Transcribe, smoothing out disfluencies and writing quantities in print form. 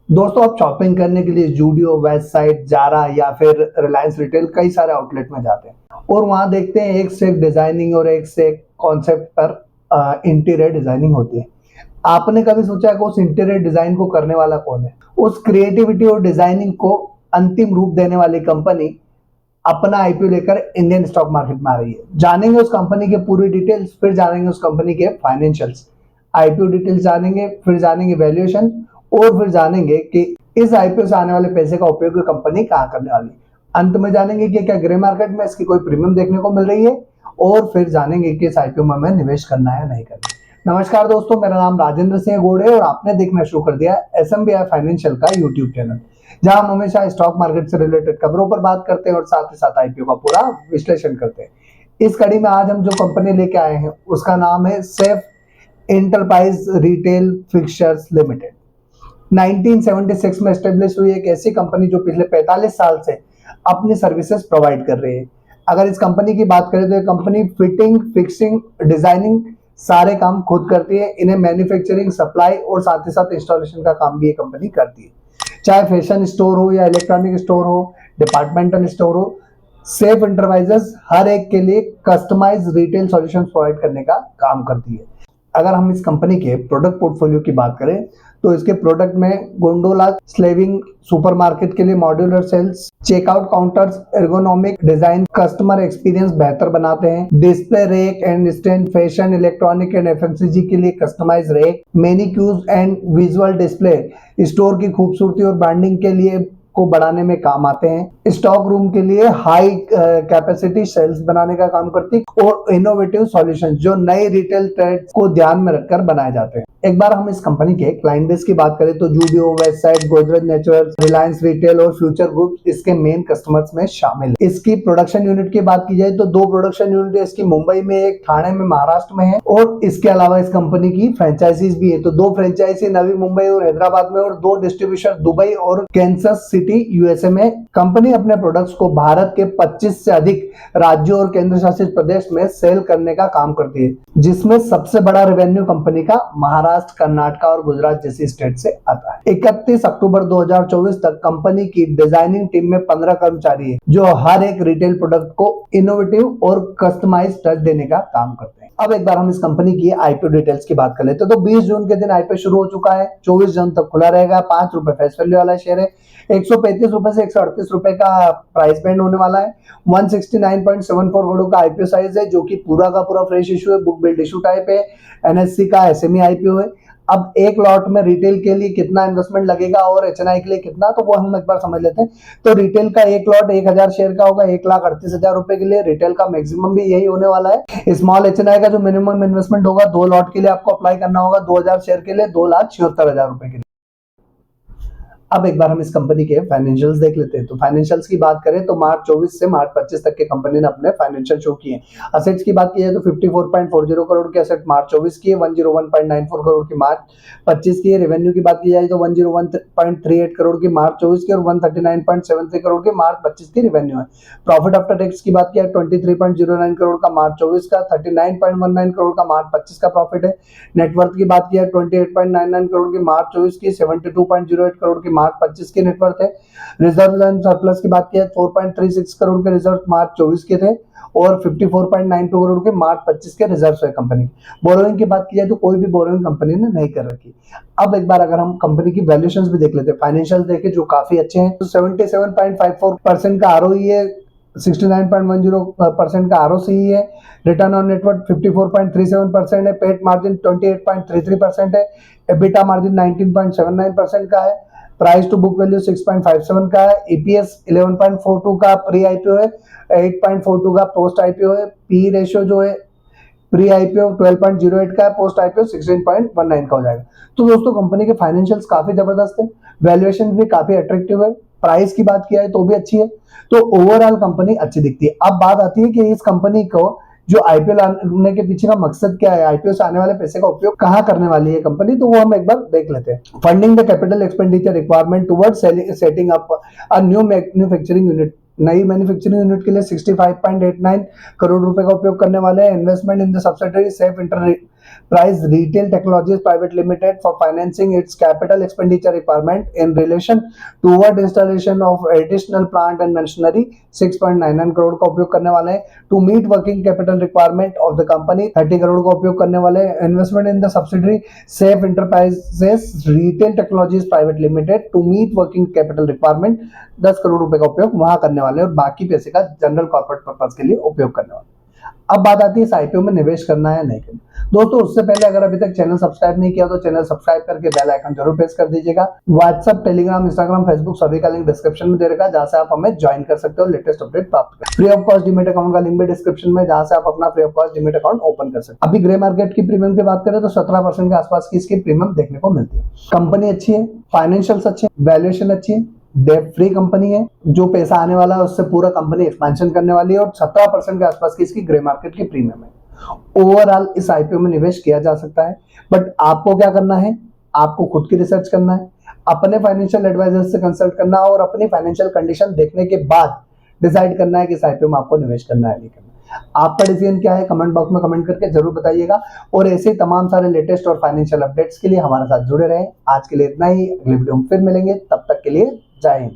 दोस्तों, आप शॉपिंग करने के लिए जूडियो, वेस्ट साइड, जारा या फिर रिलायंस रिटेल कई सारे आउटलेट में जाते हैं और वहां देखते हैं एक से एक डिजाइनिंग और एक से एक कॉन्सेप्ट पर इंटीरियर डिजाइनिंग होती है। आपने कभी सोचा है कि उस इंटीरियर डिजाइन को करने वाला कौन है? उस क्रिएटिविटी और डिजाइनिंग को अंतिम रूप देने वाली कंपनी अपना आईपीओ लेकर इंडियन स्टॉक मार्केट में आ रही है। जानेंगे उस कंपनी के पूरी डिटेल्स, फिर जानेंगे उस कंपनी के फाइनेंशियल्स, आईपीओ डिटेल्स जानेंगे, फिर जानेंगे वैल्यूएशन और फिर जानेंगे कि इस आईपीओ से आने वाले पैसे का उपयोग कंपनी कहाँ करने वाली है। अंत में जानेंगे कि क्या ग्रे मार्केट में इसकी कोई प्रीमियम देखने को मिल रही है और फिर जानेंगे कि इस आईपीओ में हमें निवेश करना है या नहीं करना है। नमस्कार दोस्तों, मेरा नाम राजेंद्र सिंह गोड़ है और आपने देखना शुरू कर दिया एसएमबीआई फाइनेंशियल का यूट्यूब चैनल, जहां हम हमेशा स्टॉक मार्केट से रिलेटेड खबरों पर बात करते हैं और साथ ही साथ आईपीओ का पूरा विश्लेषण करते हैं। इस कड़ी में आज हम जो कंपनी लेके आए हैं उसका नाम है safe enterprise retail fixtures limited. 1976 में एस्टेब्लिश हुई एक ऐसी कंपनी जो पिछले 45 साल से अपनी सर्विसेज प्रोवाइड कर रही है। अगर इस कंपनी की बात करें तो ये कंपनी फिटिंग, फिक्सिंग, डिजाइनिंग सारे काम खुद करती है। इन्हें मैन्युफैक्चरिंग, सप्लाई और साथ ही साथ इंस्टॉलेशन का काम भी ये कंपनी करती है। चाहे फैशन स्टोर हो या इलेक्ट्रॉनिक स्टोर हो, डिपार्टमेंटल स्टोर हो, सेफ इंटरप्राइजेस हर एक के लिए कस्टमाइज रिटेल सॉल्यूशन प्रोवाइड करने का काम करती है। अगर हम इस कंपनी के प्रोडक्ट पोर्टफोलियो की बात करें तो इसके प्रोडक्ट में गोंडोला स्लेविंग, सुपरमार्केट के लिए modular cells, checkout counters, ergonomic design customer experience बेहतर बनाते हैं, display rack and stand, fashion, electronic and FMCG के लिए customize rack, mannequins and visual display store की खूबसूरती और ब्रांडिंग के लिए को बढ़ाने में काम आते हैं, स्टॉक रूम के लिए हाई कैपेसिटी सेल्स बनाने का काम करती है और इनोवेटिव सॉल्यूशन जो नए रिटेल ट्रेंड्स को ध्यान में रखकर बनाए जाते हैं। एक बार हम इस कंपनी के क्लाइंट बेस की बात करें तो Zudio, west side, Godrej naturals, Reliance retail और फ्यूचर ग्रुप इसके मेन कस्टमर्स में शामिल है। इसकी प्रोडक्शन यूनिट की बात की जाए तो 2 प्रोडक्शन यूनिट इसकी मुंबई में, एक ठाणे में महाराष्ट्र में है और इसके अलावा इस कंपनी की फ्रेंचाइजीज भी है। तो 2 फ्रेंचाइजी नवी मुंबई और हैदराबाद में और 2 डिस्ट्रीब्यूटर दुबई और कैंसस सिटी यूएसए में। कंपनी अपने प्रोडक्ट्स को भारत के 25 से अधिक राज्यों और केंद्र शासित प्रदेश में सेल करने का काम करती है, जिसमें सबसे बड़ा रेवेन्यू कंपनी का महाराष्ट्र, कर्नाटक और गुजरात जैसी स्टेट से आता है। 31 अक्टूबर 2024 तक कंपनी की डिजाइनिंग टीम में 15 कर्मचारी है जो हर एक रिटेल प्रोडक्ट को इनोवेटिव और कस्टमाइज्ड टच देने का काम करते हैं। अब एक बार हम इस कंपनी की आईपीओ डिटेल्स की बात कर लेते हैं तो 20 जून के दिन आईपीओ शुरू हो चुका है, 24 जून तक खुला रहेगा। 5 रुपए फेस वैल्यू वाला शेयर है, 135 रुपए से 138 रुपए का प्राइस बैंड होने वाला है। 169.74 करोड़ का आईपीओ साइज है जो कि पूरा का पूरा फ्रेश इशू है, बुक बिल्ड इशू टाइप है, एनएससी का एसएमई आईपीओ है। अब एक लॉट में रिटेल के लिए कितना इन्वेस्टमेंट लगेगा और एचएनआई के लिए कितना, तो वो हम एक बार समझ लेते हैं। तो रिटेल का एक लॉट 1000 शेयर का होगा 1,38,000 रुपए के लिए। रिटेल का मैक्सिमम भी यही होने वाला है। स्मॉल एचएनआई का जो मिनिमम इन्वेस्टमेंट होगा 2 लॉट के लिए आपको अप्लाई करना होगा 2000 शेयर के लिए 2,76,000 रुपए के लिए। अब एक बार हम इस कंपनी के फाइनेंशियल्स देख लेते हैं। तो फाइनेंशियल्स की बात करें तो मार्च 24 से मार्च 25 तक के कंपनी ने अपने फाइनेंशियल शो किए। असेट्स की बात की जाए तो 54.40 करोड़ के असेट मार्च 24 की है, 101.94 करोड़ की मार्च 25 की है। रेवेन्यू की बात की जाए तो 101.38 करोड़ की मार्च 24 की और 139.73 करोड़ की मार्च 25 की रेवेन्यू है। प्रॉफिट आफ्टर टैक्स की बात की जाए 23.09 करोड़ का मार्च 24 का, 39.19 करोड़ का मार्च 25 का प्रॉफिट है। नेटवर्थ की बात की जाए 28.99 करोड़ की मार्च 24 की, 72.08 करोड़ की मार्च 25 के नेटवर्थ है। रिजर्व एंड सरप्लस की बात की है 4.36 करोड़ के रिजर्व मार्च 24 के थे और 54.92 करोड़ के मार्च 25 के रिजर्व है कंपनी। बोरोइंग की बात की जाए तो कोई भी बोरोइंग कंपनी ने नहीं कर रखी। अब एक बार अगर हम कंपनी की वैल्यूएशंस भी देख लेते हैं, फाइनेंशियल देखें जो काफी अच्छे हैं, तो 77.54% का आरओई है, 69.10% का आरओसी है, रिटर्न ऑन नेटवर्थ 54.37% है, पेट मार्जिन 28.33% है, एबिटा मार्जिन 19.79% का है, प्राइस टू बुक वैल्यू 6.57 का है, ईपीएस 11.42 का प्री आईपीओ है, 8.42 का पोस्ट आईपीओ है, पी रेशियो जो है प्री आईपीओ 12.08 का है, पोस्ट आईपीओ 16.19 का हो जाएगा। तो दोस्तों कंपनी के फाइनेंशियल्स काफी जबरदस्त है, वैल्यूएशन भी काफी अट्रैक्टिव है, प्राइस की बात किया है तो भी अच्छी है, तो ओवरऑल कंपनी अच्छी दिखती है। अब बात आती है कि इस कंपनी को जो आईपीओ लाने के पीछे का मकसद क्या है, आईपीओ से आने वाले पैसे का उपयोग कहाँ करने वाली है कंपनी, तो वो हम एक बार देख लेते हैं। Funding the capital expenditure requirement towards setting up a new manufacturing unit. नई मैन्युफैक्चरिंग यूनिट के लिए 65.89 करोड़ रुपए का उपयोग करने वाले हैं। Investment in the subsidiary safe Price Retail Technologies Private Limited for financing its capital expenditure requirement in relation toward installation of additional plant and machinery 6.99 crore का उपयोग करने वाले हैं. To meet working capital requirement of the company 30 crore का उपयोग करने वाले हैं. Investment in the subsidiary Safe Enterprises Retail Technologies Private Limited to meet working capital requirement 10 crore रुपए का उपयोग वहां करने वाले हैं और बाकी पैसे का जनरल कॉर्पोरेट पर्पस के लिए उपयोग करने वाले हैं. अब बात आती है इस आईपीओ में निवेश करना है नहीं करना. दोस्तों उससे पहले अगर अभी तक चैनल सब्सक्राइब नहीं किया तो चैनल सब्सक्राइब करके बेल आइकन जरूर प्रेस कर दीजिएगा. व्हाट्सएप, टेलीग्राम, इंस्टाग्राम, फेसबुक सभी का लिंक डिस्क्रिप्शन में दे रखा है जहां से आप हमें ज्वाइन कर सकते हो, लेटेस्ट अपडेट प्राप्त कर. Free of cost demat account का लिंक भी डिस्क्रिप्शन में जहां से आप अपना free of cost demat account open कर सकते हैं. अभी ग्रे मार्केट की प्रीमियम की बात करें तो 17% के आसपास की इसकी प्रीमियम देखने को मिलती है. कंपनी अच्छी है, फाइनेंशियल्स अच्छे, वैल्यूएशन अच्छी है, डेट फ्री कंपनी है. जो पैसा आने वाला है उससे पूरा कंपनी एक्सपेंशन करने वाली है और 17% के आसपास की इसकी ग्रे मार्केट की प्रीमियम है. ओवरऑल इस आईपीओ में निवेश किया जा सकता है, बट आपको क्या करना है, आपको खुद की रिसर्च करना है, अपने फाइनेंशियल एडवाइजर से कंसल्ट करना है और अपनी फाइनेंशियल कंडीशन देखने के बाद डिसाइड करना है कि इस आईपीओ में आपको निवेश करना है नहीं करना. आपका डिसीजन क्या है कमेंट बॉक्स में कमेंट करके जरूर बताइएगा और ऐसे तमाम सारे लेटेस्ट और फाइनेंशियल अपडेट्स के लिए हमारे साथ जुड़े रहें. आज के लिए इतना ही, अगले वीडियो में फिर मिलेंगे, तब तक के लिए जय हिंद.